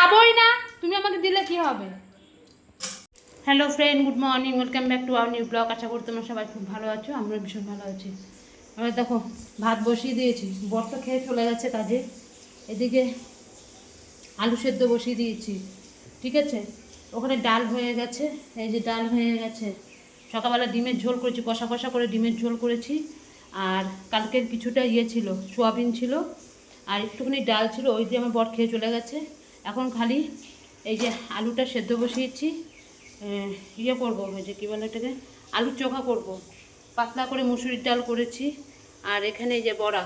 খাবোই না, তুমি আমাকে দিলে কি হবে। Hello friend, good morning, welcome back to our new blog. আশা করি তোমরা সবাই খুব ভালো আছো, আমরা ভীষণ ভালো আছি। এবার দেখো ভাত বসিয়ে দিয়েছি, বর তো খেয়ে চলে গেছে কাজে। এদিকে আলু সেদ্ধ বসিয়ে দিয়েছি, ঠিক আছে। ওখানে ডাল হয়ে গেছে, এই যে ডাল হয়ে গেছে। সকালবেলা ডিমের ঝোল করেছি, কষা কষা করে ডিমের ঝোল করেছি। আর কালকের কিছুটা ছিল, সোয়াবিন ছিল, আর একটুখানি ডাল ছিল, ওই দিয়ে আমার বর খেয়ে চলে গেছে। এখন খালি এই যে আলুটা সেদ্ধ বসিয়েছি, করবো, ওই যে কী বলে এটাকে, আলুর চোখা করব। পাতলা করে মুসুরির ডাল করেছি। আর এখানে এই যে বড়া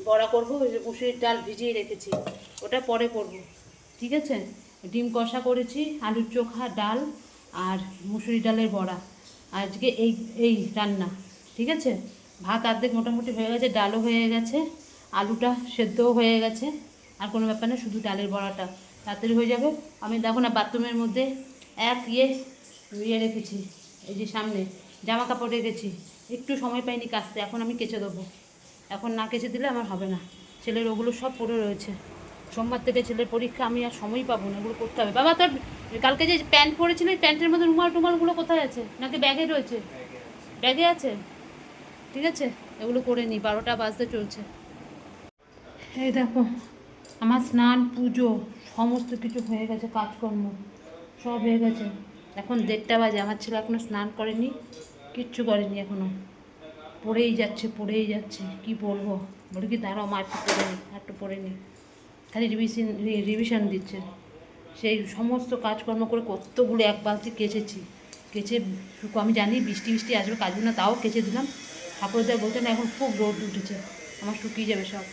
বড়া করবো, ওই যে মুসুরির ডাল ভিজিয়ে রেখেছি, ওটা পরে করব, ঠিক আছে। ডিম কষা করেছি, আলুর চোখা, ডাল আর মুসুরি ডালের বড়া, আজকে এই এই রান্না, ঠিক আছে। ভাত অর্ধেক মোটামুটি হয়ে গেছে, ডালও হয়ে গেছে, আলুটা সেদ্ধও হয়ে গেছে। আর কোনো ব্যাপার না, শুধু ডালের বড়াটা তাড়াতাড়ি হয়ে যাবে। আমি দেখো না বাথরুমের মধ্যে এক রেখেছি, এই যে সামনে জামা কাপড় রেখেছি, একটু সময় পাইনি কাচতে, এখন আমি কেচে দেবো। এখন না কেচে দিলে আমার হবে না। ছেলের ওগুলো সব পড়ে রয়েছে, সোমবার থেকে ছেলের পরীক্ষা, আমি আর সময় পাবো না, এগুলো করতে হবে। বাবা তোর কালকে যে প্যান্ট পরেছিল, ওই প্যান্টের মধ্যে রুমাল টুমালগুলো কোথায় আছে, নাকি ব্যাগে রয়েছে? ব্যাগে আছে, ঠিক আছে, এগুলো করে নিই, 12টা বাজতে চলছে। এই দেখো আমার স্নান পুজো সমস্ত কিছু হয়ে গেছে, কাজকর্ম সব হয়ে গেছে। এখন 1:30 বাজে, আমার ছেলে এখনও স্নান করেনি, কিচ্ছু করেনি এখনও, পড়েই যাচ্ছে, কি বলবো। বলে কি দাঁড়াও মা একটু পড়ে নি, একটু পড়ে নি, খালি রিভিশন দিচ্ছে। সেই সমস্ত কাজকর্ম করে কতগুলো এক বালতি কেচেছি, আমি জানি বৃষ্টি আসবে, কাজু না, তাও কেচে দিলাম। ঠাকুরদা বলছে না এখন খুব রোদ উঠেছে, আমার শুকিয়ে যাবে সব।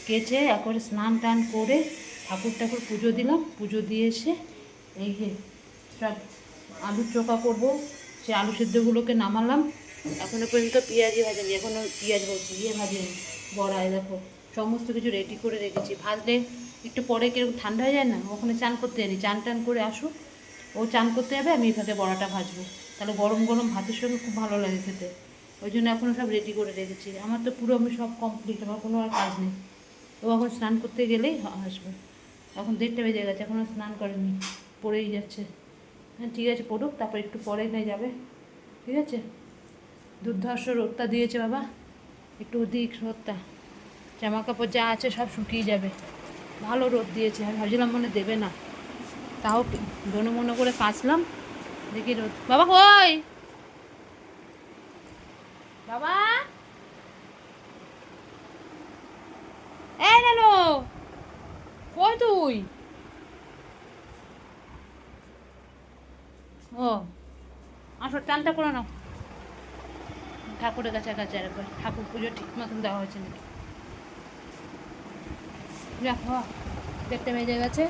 কেচে একবারে স্নান টান করে ঠাকুর পুজো দিলাম, পুজো দিয়ে এসে এই যে সব আলুর চোখা করবো, সে আলু সেদ্ধগুলোকে নামালাম। এখনও পর্যন্ত পেঁয়াজি ভাজিনি, এখনও পেঁয়াজ বলছি ভাজিনি, বড়ায় দেখো সমস্ত কিছু রেডি করে রেখেছি। ভাজলে একটু পরে কিরকম ঠান্ডা হয়ে যায় না, ওখানে চান করতে জানি, চান টান করে আসুক, ও চান করতে যাবে, আমি এখানে বড়াটা ভাজবো, তাহলে গরম গরম ভাতের সঙ্গে খুব ভালো লাগে খেতে। ওই জন্য এখনও সব রেডি করে রেখেছি, আমার তো পুরো আমি সব কমপ্লিট, আমার কোনো আর কাজ নেই। ও এখন স্নান করতে গেলেই আসবে, এখন 1:30 বেজে গেছে, এখনও স্নান করেনি, পড়েই যাচ্ছে। হ্যাঁ ঠিক আছে, পড়ুক, তারপর একটু পরে নিয়ে যাবে, ঠিক আছে। দুর্ধর্ষ রোদটা দিয়েছে বাবা, একটু দিক রোদটা, জামা কাপড় যা আছে সব শুকিয়ে যাবে, ভালো রোদ দিয়েছে। আমি ভাবছিলাম মনে দেবে না, তাও দনু মনে করে কাচলাম, দেখি রোদ। বাবা কই বাবা, এই নানো কই তুই? ও আসো, টানটা করে নাও, ঠাকুরের কাছে একবার ঠাকুর পুজো ঠিক মতন দেওয়া হয়েছে নাকি। দেখো 1:30 বেজে গেছে,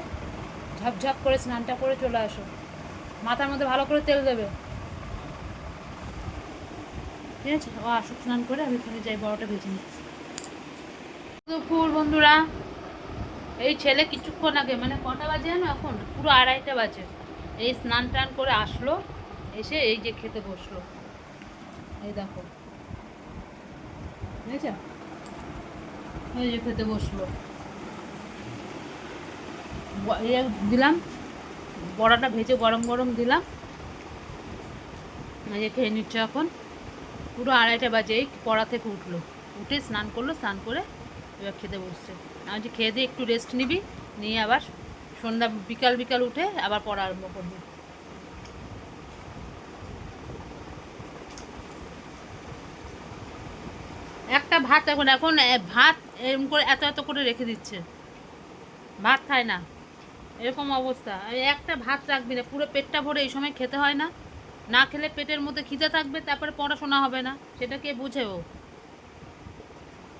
ঝপঝপ করে স্নানটা করে চলে আসো, মাথার মধ্যে ভালো করে তেল দেবে, ঠিক আছে। ও আসুক স্নান করে, আমি ওখানে যাই, বড়টা ভেজে নিই। দুপুর বন্ধুরা, এই ছেলে কিছুক্ষণ আগে, মানে কটা বাজে জানো, এখন পুরো 2:30 বাজে, এই স্নান টান করে আসলো, এসে এই যে খেতে বসলো, এই দেখো বুঝেছ, এই যে খেতে বসলো, দিলাম বড়াটা ভেজে গরম গরম দিলাম, এই যে খেয়ে নিচ্ছে এখন। পুরো 2:30 বাজে, এই পড়া থেকে উঠলো, উঠে স্নান করলো, স্নান করে এবার খেতে বসছে। আমি যে খেয়ে দিয়ে একটু রেস্ট নিবি, নিয়ে আবার সন্ধ্যা বিকাল উঠে আবার পড়া আরম্ভ করবি। একটা ভাত এখন ভাত এরকম করে এত করে রেখে দিচ্ছে, ভাত খায় না, এরকম অবস্থা। একটা ভাত রাখবি না, পুরো পেটটা ভরে এই সময় খেতে হয় না, না খেলে পেটের মধ্যে খিদে থাকবে, তারপরে পড়াশোনা হবে না, সেটা কে বুঝে ও?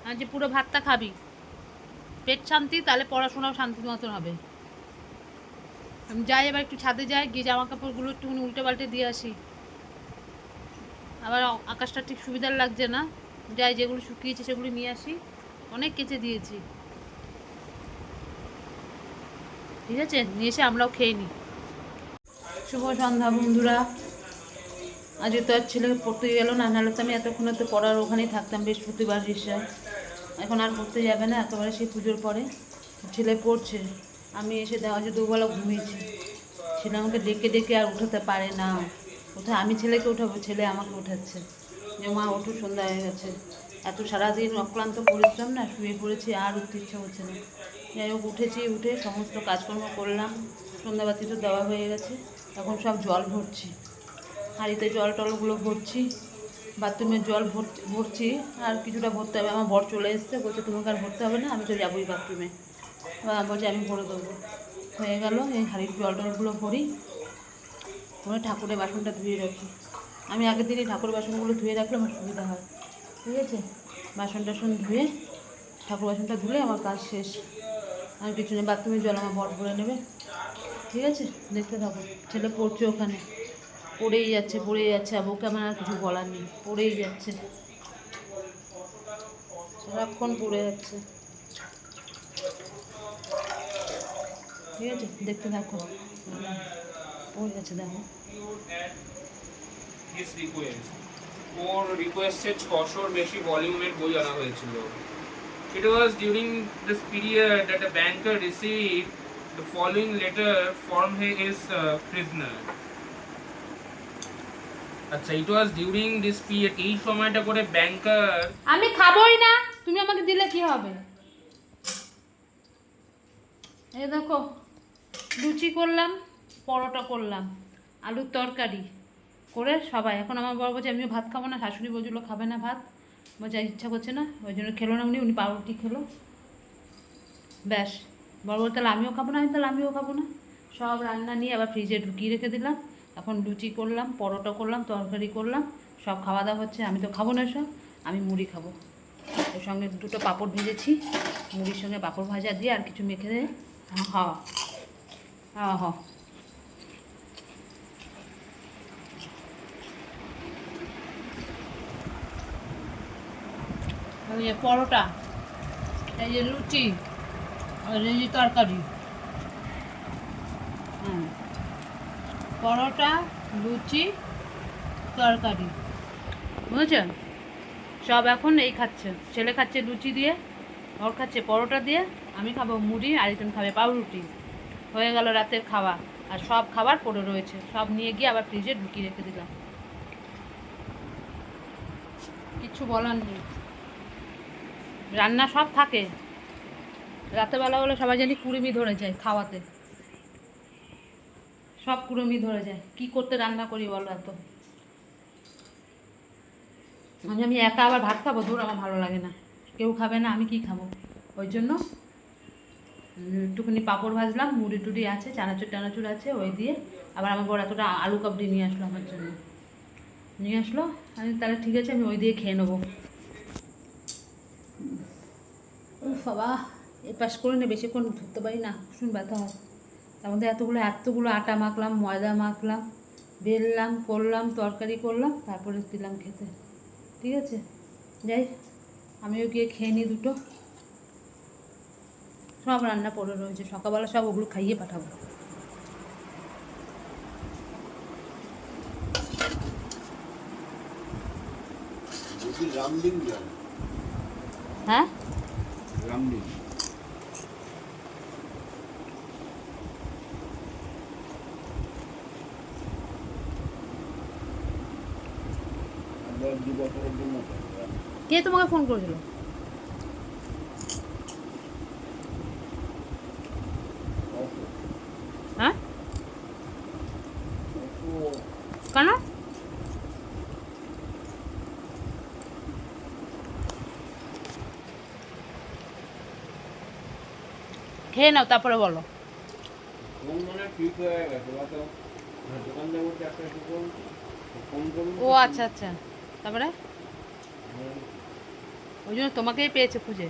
আর যে পুরো ভাতটা খাবি, পেট শান্তি, তাহলে পড়াশোনাও শান্তি মতন হবে। আমি যাই, এবার একটু ছাদে যাই, গিয়ে জামা কাপড়গুলো একটুখানি উল্টে পাল্টে দিয়ে আসি, আবার আকাশটা ঠিক সুবিধার লাগছে না, যাই যেগুলো শুকিয়েছে সেগুলো নিয়ে আসি, অনেক কেচে দিয়েছি, ঠিক আছে, নিয়ে এসে আমরাও খেয়ে নিই। শুভ সন্ধ্যা বন্ধুরা, আজকে তো আর ছেলে পড়তে গেল না, নাহলে তো আমি এতক্ষণে তো পড়ার ওখানেই থাকতাম, বৃহস্পতিবার রিসায়, এখন আর পড়তে যাবে না, একেবারে সেই পুজোর পরে ছেলে পড়ছে, আমি এসে দেখা হচ্ছে দুবেলা ঘুমিয়েছি। ছেলে আমাকে ডেকে ডেকে আর উঠাতে পারে না। কোথায় আমি ছেলেকে উঠাবো, ছেলে আমাকে উঠাচ্ছে যে মা ওঠো, সন্ধ্যা হয়ে গেছে। এত সারাদিন অক্লান্ত পরিশ্রম না, শুয়ে পড়েছি, আর উঠতে ইচ্ছা হচ্ছে না। যাই হোক উঠেছি, উঠে সমস্ত কাজকর্ম করলাম, সন্ধ্যাবাতি তো দেওয়া হয়ে গেছে। এখন সব জল ভরছি, হাঁড়িতে জল টলগুলো ভরছি, বাথরুমের জল ভরছি। আর কিছুটা ভরতে হবে, আমার বর চলে এসছে, বলছে তোমাকে আর ভরতে হবে না, আমি তো যাবোই বাথরুমে। বলছে আমি ভরে দেবো। হয়ে গেল, এই হাঁড়ির জল টলগুলো ভরি, ভরে ঠাকুরের বাসনটা ধুয়ে রাখি। আমি আগের দিনই ঠাকুর বাসনগুলো ধুয়ে রাখলে আমার সুবিধা হয়। ঠিক আছে, বাসন টাসন ধুয়ে ঠাকুর বাসনটা ধুলে আমার কাজ শেষ। আমি কিছু নেই, বাথরুমের জল আমার বর ভরে নেবে। ঠিক আছে, দেখতে থাকো। ছেলে পড়ছে ওখানে, পড়েই যাচ্ছে পড়েই যাচ্ছে, আর ওকে আমার আর কিছু বলার নেই, পড়েই যাচ্ছে, সারাক্ষণ পড়ে যাচ্ছে। ঠিক আছে, দেখতে থাকো। পড়ে যাচ্ছে, দেখো। ওর রিকোয়েস্টে 600 এর বেশি ভলিউমের বই আনা হয়েছিল। It was during this period that a banker received the following letter from his prisoner. আচ্ছা, it was during this period, এই সময়টা করে ব্যাংকার। আমি খাবোই না, তুমি আমাকে দিলে কি হবে? এই দেখো, লুচি করলাম, পরোটা করলাম, আলুর তরকারি করে সবাই। এখন আমার বর বলছে আমিও ভাত খাবো না, শাশুড়ি বলছিল খাবে না ভাত, বলছে ইচ্ছা করছে না, ওই জন্য খেলো না। উনি পাউরুটি খেলো, ব্যাস। বর বল তাহলে আমিও খাবো না, আমি তাহলে আমিও খাবো না। সব রান্না নিয়ে আবার ফ্রিজে ঢুকিয়ে রেখে দিলাম। এখন লুচি করলাম, পরোটা করলাম, তরকারি করলাম, সব খাওয়া দাওয়া হচ্ছে। আমি তো খাবো না সব, আমি মুড়ি খাবো। এর সঙ্গে দুটো পাঁপড় ভেজেছি, মুড়ির সঙ্গে পাঁপড় ভাজা দিয়ে আর কিছু মেখে দিয়ে হ্যাঁ হ্যাঁ হ্যাঁ। ওই যে পরোটা, এই যে লুচি, আর এই যে তরকারি। হুম, পরোটা, লুচি, তরকারি, বুঝেছেন? সব এখন এই খাচ্ছে। ছেলে খাচ্ছে লুচি দিয়ে, ওর খাচ্ছে পরোটা দিয়ে, আমি খাবো মুড়ি, আর একজন খাবে পাউরুটি। হয়ে গেল রাতের খাওয়া। আর সব খাবার পড়ে রয়েছে, সব নিয়ে গিয়ে আবার ফ্রিজে ঢুকিয়ে রেখে দিলাম। কিছু বলার নেই, রান্না সব থাকে। রাতেরবেলা হলে সবাই জানি কুড়েমি ধরে যায় খাওয়াতে, সব কুড়েমি ধরে যায়। কি করতে রান্না করি বলো এত? আমি একা আবার ভাত খাবো, ধর আমার ভালো লাগে না, কেউ খাবে না, আমি কি খাবো? ওই জন্য একটুখানি পাঁপড় ভাজলাম, মুড়ি টুড়ি আছে, চানাচুর টানাচুর আছে, ওই দিয়ে। আবার আমার বড় এতটা আলু কাবড়ি নিয়ে আসলো আমার জন্য, নিয়ে আসলো। আমি তাহলে ঠিক আছে, আমি ওই দিয়ে খেয়ে নেবো। উফ বাবা, এ পাশ করে নে, বেশিক্ষণ ধরতে পারি না, ভীষণ ব্যথা হয়। তার মধ্যে এতগুলো আটা মাখলাম, ময়দা মাখলাম, বেললাম, করলাম, তরকারি করলাম, তারপরে দিলাম খেতে। ঠিক আছে, যাই, আমিও গিয়ে খেয়ে নিই দুটো। সব রান্না পড়ে রয়েছে, সকালবেলা সব ওগুলো খাইয়ে পাঠাবো। হ্যাঁ, কে তোমাকে ফোন করেছিল? হ্যাঁ, কেন? খেয়ে নাও, তারপরে বলো। ও আচ্ছা আচ্ছা, তারপরে ওই জন্য তোমাকেই পেয়েছে খুঁজে,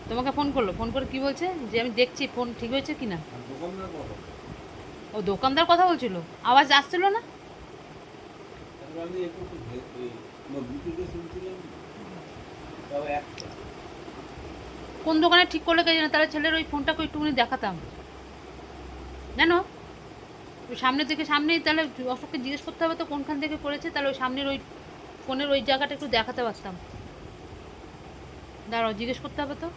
তোমাকে ফোন করলো। ফোন করে কি বলছে? যে আমি দেখছি ফোন ঠিক হয়েছে কি না। ও দোকানদার কথা বলছিল, আওয়াজ আসছিল না। কোন দোকানে ঠিক করলে কে জানে, তাহলে ছেলের ওই ফোনটাকে একটুখানি দেখাতাম জানো, ওই সামনের দিকে, সামনেই, তাহলে অশোককে জিজ্ঞেস করতে হবে তো কোনখান থেকে করেছে, তাহলে ওই সামনের ওই ফোনের ওই জায়গাটা একটু দেখাতে পারতাম। দাঁড়াও, জিজ্ঞেস করতে হবে তো।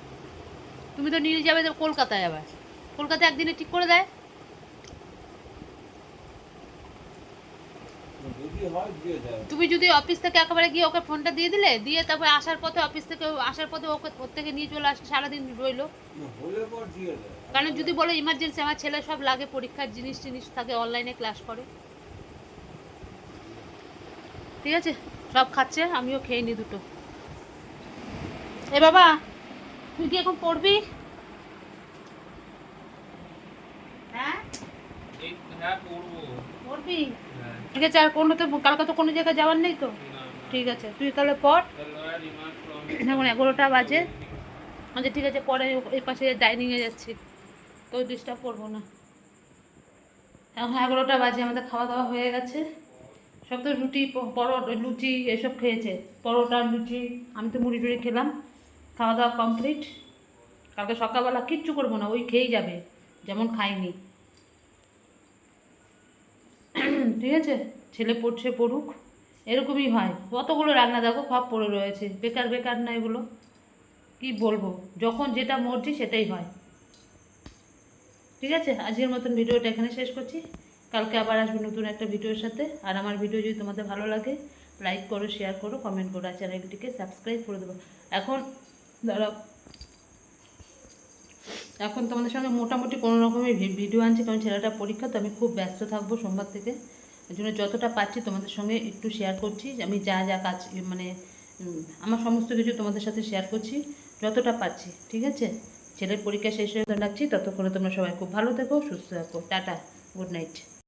তুমি তো নিয়ে যাবে তো কলকাতায়, আবার কলকাতায় একদিনে ঠিক করে দেয়। যদি হয় দিয়ে দেয়। তুমি যদি অফিস থেকে একেবারে গিয়ে ওকে ফোনটা দিয়ে দিলে, দিয়ে তারপরে আসার পথে অফিস থেকে আসার পথে ওকে ওর থেকে নিয়ে চলে আসে, সারাদিন রইলো। না, হলে পর দিয়ে দেয়। কারণ যদি বলো ইমার্জেন্সি, আমার ছেলে সব লাগে, পরীক্ষার জিনিস টিনিস থাকে, অনলাইনে ক্লাস করে। ঠিক আছে, সব খাচ্ছে, আমিও খেয়ে নিই দুটো। এ বাবা, তুই কি এখন পড়বি? হ্যাঁ হ্যাঁ পড়বো। পড়বি? হ্যাঁ। ঠিক আছে, আর কোনো তো কালকে তো কোনো জায়গায় যাওয়ার নেই তো? না, না। ঠিক আছে, তুই তাহলে পড়। The lawyer remarked from এখন 11টা বাজে। আচ্ছা ঠিক আছে, পরে এই পাশে ডাইনিংয়ে যাচ্ছি, তো ডিস্টার্ব করবো না। এখন 11টা বাজে, আমাদের খাওয়া দাওয়া হয়ে গেছে। সব তো রুটি, পরোটা, লুচি এসব খেয়েছে, পরোটা লুচি। আমি তো মুড়ি টুড়ি খেলাম। খাওয়া দাওয়া কমপ্লিট। কালকে সকালবেলা কিচ্ছু করবো না, ওই খেয়েই যাবে যেমন খাইনি। ঠিক আছে, ছেলে পড়ছে পড়ুক, এরকমই হয়। কতগুলো রান্না দেখো সব পড়ে রয়েছে, বেকার বেকার না এগুলো। কি বলবো, যখন যেটা মর্জি সেটাই হয়। ঠিক আছে, আজকের মতন ভিডিওটা এখানে শেষ করছি। কালকে আবার আসবো নতুন একটা ভিডিওর সাথে। আর আমার ভিডিও যদি তোমাদের ভালো লাগে, লাইক করো, শেয়ার করো, কমেন্ট করো, আর চ্যানেলটিকে সাবস্ক্রাইব করে দেবো। এখন দাঁড়াও, এখন তোমাদের সঙ্গে মোটামুটি কোনো রকমের ভিডিও আনছি, কারণ ছেলেটা পরীক্ষা, তো আমি খুব ব্যস্ত থাকবো সোমবার থেকে। এই জন্য যতটা পারছি তোমাদের সঙ্গে একটু শেয়ার করছি, আমি যা যা কাজ মানে আমার সমস্ত কিছু তোমাদের সাথে শেয়ার করছি যতটা পারছি। ঠিক আছে, ছেলের পরীক্ষা শেষ হয়ে রাখছি, ততক্ষণে তোমরা সবাই খুব ভালো থেকো, সুস্থ থাকো। Tata, good night.